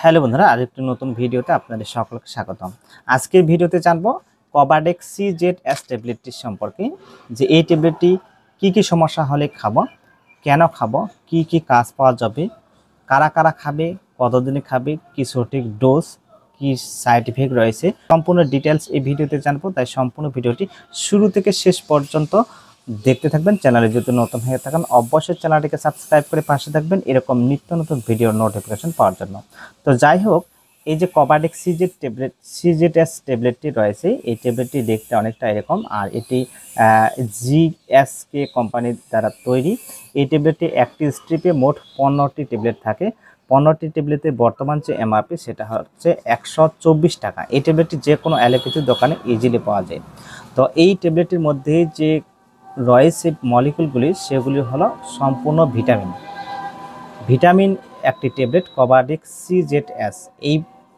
Hello বন্ধুরা, আরেকটি নতুন ভিডিওতে আপনাদের সকলকে স্বাগতম। আজকের ভিডিওতে জানবো কবাডেক্স CZS ট্যাবলেটটি সম্পর্কে, যে এই ট্যাবলেটটি কি সমস্যা হলে খাবো, কেন খাবো, কি কাজ পাওয়া যাবে, কারা কারা খাবে, কতদিনে খাবে, কি সঠিক ডোজ, কি সাইড ইফেক্ট রয়েছে, সম্পূর্ণ ডিটেলস এই ভিডিওতে জানবো। তাই সম্পূর্ণ ভিডিওটি শুরু থেকে শেষ পর্যন্ত দেখতে থাকবেন। চ্যানেলে যদি নতুন হয়ে থাকেন অবশ্যই চ্যানেলটিকে সাবস্ক্রাইব করে পাশে থাকবেন এরকম নিত্য নতুন ভিডিওর নোটিফিকেশন পাওয়ার জন্য। তো যাই হোক, এই যে কবাডেক্স CZS ট্যাবলেটটি রয়েছে, এই ট্যাবলেটটি দেখতে অনেকটা এরকম, আর এটি GSK কোম্পানির দ্বারা তৈরি। এই ট্যাবলেটটি একটি স্ট্রিপে মোট 15টি ট্যাবলেট থাকে। 15টি ট্যাবলেটের বর্তমান যে MRP সেটা হচ্ছে 124 টাকা। এই ট্যাবলেটটি যে কোনো অ্যালোপ্যাথির দোকানে ইজিলি পাওয়া যায়। তো এই ট্যাবলেটের মধ্যে যে রয়েছে মলিকুলগুলি, সেগুলি হলো সম্পূর্ণ ভিটামিন একটি ট্যাবলেট কবাডেক্স CZS। এই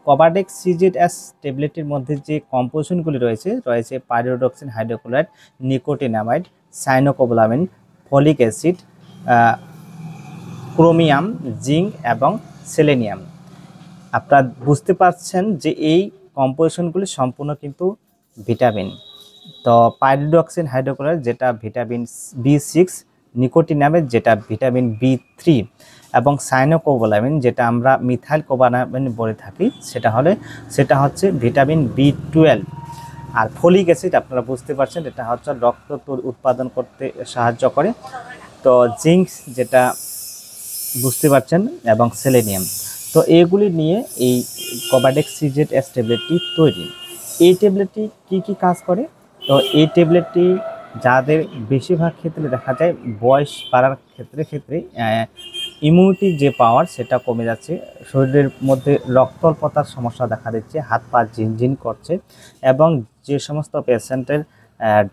কবাডেক্স CZS ট্যাবলেটের মধ্যে যে কম্পোজিশনগুলি রয়েছে pyridoxine, hydrochloride, nicotinamide, cyanocobalamin, folic acid, chromium, zinc এবং সেলেনিয়াম। আপনারা বুঝতে পারছেন যে এই কম্পোজিশনগুলি সম্পূর্ণ কিন্তু ভিটামিন। তো পাইরিডক্সিন হাইড্রোক্লোরাইড যেটা ভিটামিন B6, নিকোটিনামের যেটা ভিটামিন B3 এবং সাইনোকোবালামিন যেটা আমরা মিথাইল কোবালামিন বলে থাকি, সেটা হচ্ছে ভিটামিন B12। আর ফলিক অ্যাসিড আপনারা বুঝতে পারছেন, এটা হচ্ছে রক্ত উৎপাদন করতে সাহায্য করে। তো জিঙ্ক যেটা বুঝতে পারছেন, এবং সেলেনিয়াম। তো এগুলি নিয়ে এই কবাডেক্স CZS ট্যাবলেটটি তৈরি। এই ট্যাবলেটটি কি কাজ করে? তো এই ট্যাবলেটটি যাদের বেশিরভাগ ক্ষেত্রে দেখা যায় বয়স বাড়ার ক্ষেত্রে ইমিউনিটি যে পাওয়ার সেটা কমে যাচ্ছে, শরীরের মধ্যে রক্তল্পতার সমস্যা দেখা দিচ্ছে, হাত পা ঝিনঝিন করছে, এবং যে সমস্ত পেশেন্টের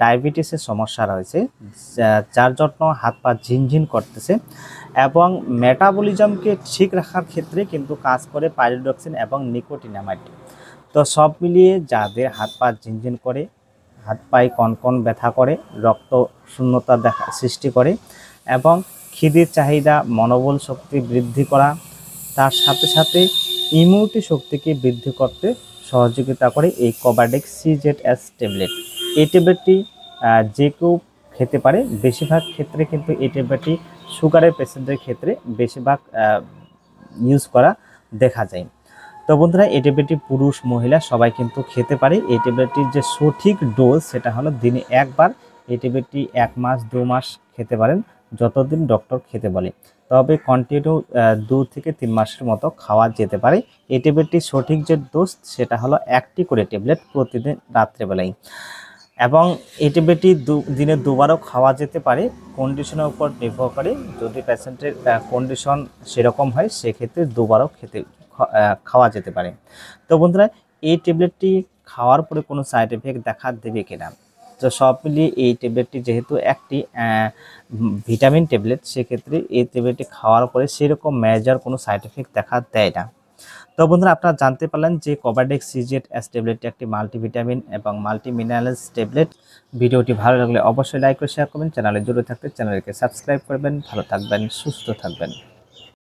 ডায়াবেটিসের সমস্যা রয়েছে, যার জন্য হাত পা ঝিনঝিন করতেছে, এবং মেটাবলিজমকে ঠিক রাখার ক্ষেত্রে কিন্তু কাজ করে পাইরিডক্সিন এবং নিকোটিনামাইড। তো সব মিলিয়ে যাদের হাত পা ঝিনঝিন করে, হাত পায়ে কনকন ব্যথা করে, রক্ত শূন্যতা সৃষ্টি করে, এবং খিদের চাহিদা, মনোবল শক্তি বৃদ্ধি করা, তার সাথে সাথে ইমিউনিটি শক্তিকে বৃদ্ধি করতে সহযোগিতা করে এই কবাডেক্স CZS ট্যাবলেট। এই ট্যাবলেটটি যে কেউ খেতে পারে। বেশিরভাগ ক্ষেত্রে কিন্তু এই ট্যাবলেটটি সুগারের পেশেন্টদের ক্ষেত্রে বেশিরভাগ ইউজ করা দেখা যায়। তো বন্ধুরা, এই ট্যাবলেটটি পুরুষ মহিলা সবাই কিন্তু খেতে পারে। এই ট্যাবলেটটির যে সঠিক ডোজ সেটা হলো দিনে একবার। এই ট্যাবলেটটি 1 মাস 2 মাস খেতে পারেন, যতদিন ডক্টর খেতে বলে। তবে কন্টিনিউ 2 থেকে 3 মাসের মতো খাওয়া যেতে পারে। এই ট্যাবলেটটির সঠিক যে ডোজ সেটা হলো 1টি করে ট্যাবলেট প্রতিদিন রাত্রেবেলায়, এবং এই ট্যাবলেটটি দিনে 2বারও খাওয়া যেতে পারে। কন্ডিশনের উপর নির্ভর করে, যদি পেশেন্টের কন্ডিশন সেরকম হয় সেক্ষেত্রে 2বারও খাওয়া যেতে পারে। তো বন্ধুরা, এই ট্যাবলেটটি খাওয়ার পরে কোনো সাইড এফেক্ট দেখা দেবে কিনা? তো সব মিলিয়ে এই ট্যাবলেটটি যেহেতু একটি ভিটামিন ট্যাবলেট, সেক্ষেত্রে এই ট্যাবলেটটি খাওয়ার পরে সেরকম মেজর কোনো সাইড এফেক্ট দেখা দেয় না। তো বন্ধুরা, আপনারা জানতে পারলেন যে কবাডেক্স CZS ট্যাবলেটটি একটি মাল্টিভিটামিন এবং মাল্টি মিনারেলস ট্যাবলেট। ভিডিওটি ভালো লাগলে অবশ্যই লাইক করে শেয়ার করবেন। চ্যানেলে জুড়ে থাকতে চ্যানেলকে সাবস্ক্রাইব করবেন। ভালো থাকবেন, সুস্থ থাকবেন।